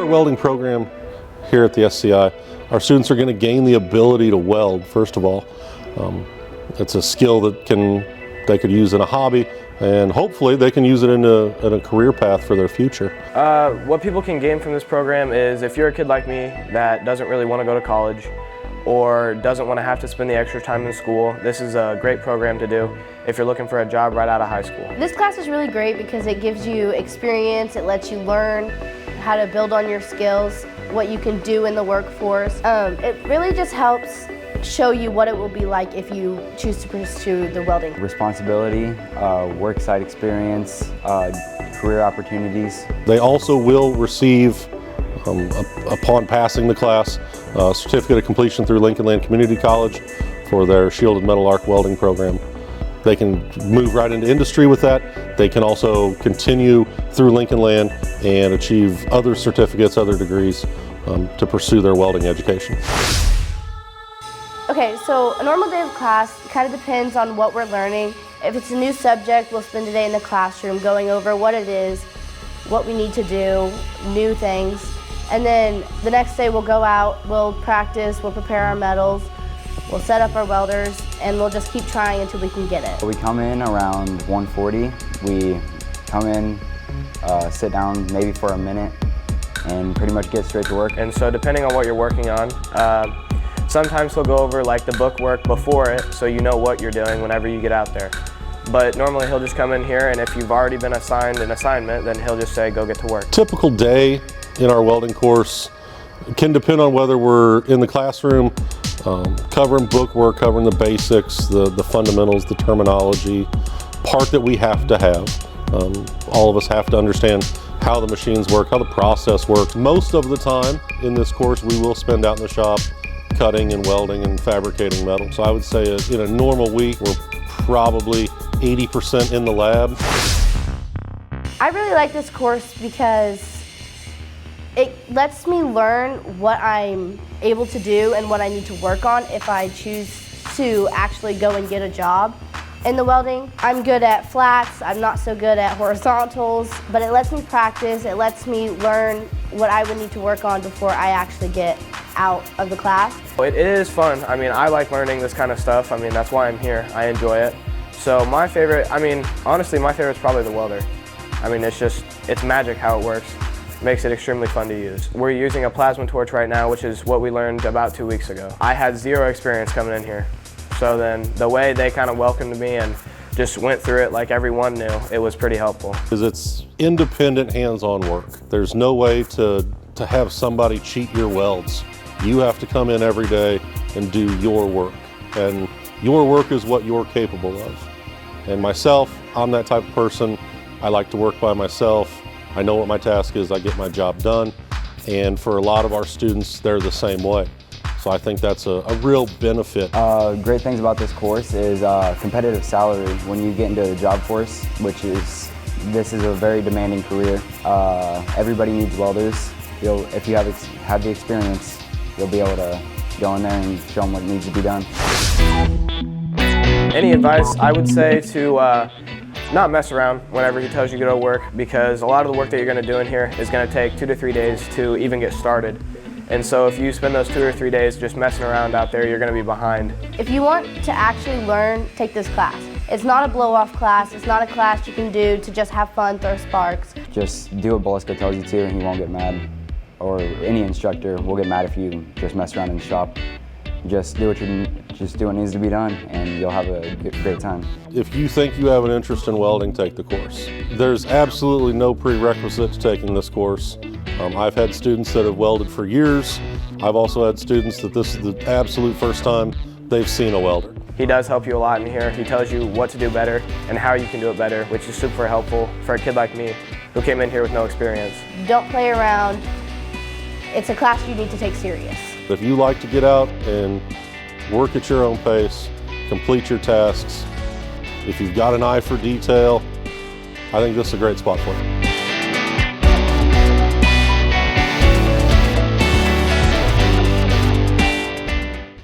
welding program here at the SCI, our students are going to gain the ability to weld, first of all. It's a skill that they could use in a hobby, and hopefully they can use it in a career path for their future. What people can gain from this program is, if you're a kid like me that doesn't really want to go to college or doesn't want to have to spend the extra time in school, this is a great program to do if you're looking for a job right out of high school. This class is really great because it gives you experience, it lets you learn how to build on your skills, what you can do in the workforce. It really just helps show you what it will be like if you choose to pursue the welding. Responsibility, work site experience, career opportunities. They also will receive, upon passing the class, a certificate of completion through Lincoln Land Community College for their shielded metal arc welding program. They can move right into industry with that. They can also continue through Lincoln Land and achieve other certificates, other degrees to pursue their welding education. Okay, so a normal day of class kind of depends on what we're learning. If it's a new subject, we'll spend a day in the classroom going over what it is, what we need to do, new things. And then the next day we'll go out, we'll practice, we'll prepare our metals, we'll set up our welders, and we'll just keep trying until we can get it. We come in around 1:40. We come in, sit down maybe for a minute, and pretty much get straight to work. And so depending on what you're working on, sometimes he'll go over like the book work before it, so you know what you're doing whenever you get out there. But normally he'll just come in here, and if you've already been assigned an assignment, then he'll just say, go get to work. Typical day in our welding course can depend on whether we're in the classroom, covering book work, covering the basics, the fundamentals, the terminology, part that we have to have. All of us have to understand how the machines work, how the process works. Most of the time in this course we will spend out in the shop cutting and welding and fabricating metal. So I would say in a normal week we're probably 80% in the lab. I really like this course because it lets me learn what I'm able to do and what I need to work on if I choose to actually go and get a job in the welding. I'm good at flats, I'm not so good at horizontals, but it lets me practice, it lets me learn what I would need to work on before I actually get out of the class. It is fun. I mean, I like learning this kind of stuff. I mean, that's why I'm here. I enjoy it. So my favorite, honestly, my favorite is probably the welder. I mean, it's magic how it works. Makes it extremely fun to use. We're using a plasma torch right now, which is what we learned about 2 weeks ago. I had zero experience coming in here. So then the way they kind of welcomed me and just went through it like everyone knew, it was pretty helpful. Because it's independent, hands-on work. There's no way to have somebody cheat your welds. You have to come in every day and do your work. And your work is what you're capable of. And myself, I'm that type of person. I like to work by myself. I know what my task is, I get my job done. And for a lot of our students, they're the same way. So I think that's a real benefit. Great things about this course is competitive salary when you get into the job force, this is a very demanding career. Everybody needs welders. If you have the experience, you'll be able to go in there and show them what needs to be done. Any advice? I would say to not mess around whenever he tells you to go to work, because a lot of the work that you're going to do in here is going to take 2 to 3 days to even get started. And so if you spend those 2 or 3 days just messing around out there, you're going to be behind. If you want to actually learn, take this class. It's not a blow-off class. It's not a class you can do to just have fun, throw sparks. Just do what Bolesko tells you to and he won't get mad. Or any instructor will get mad if you just mess around in the shop. Just do what needs to be done and you'll have a great time. If you think you have an interest in welding, take the course. There's absolutely no prerequisite to taking this course. I've had students that have welded for years. I've also had students that this is the absolute first time they've seen a welder. He does help you a lot in here. He tells you what to do better and how you can do it better, which is super helpful for a kid like me who came in here with no experience. Don't play around. It's a class you need to take serious. If you like to get out and work at your own pace, complete your tasks, if you've got an eye for detail, I think this is a great spot for you.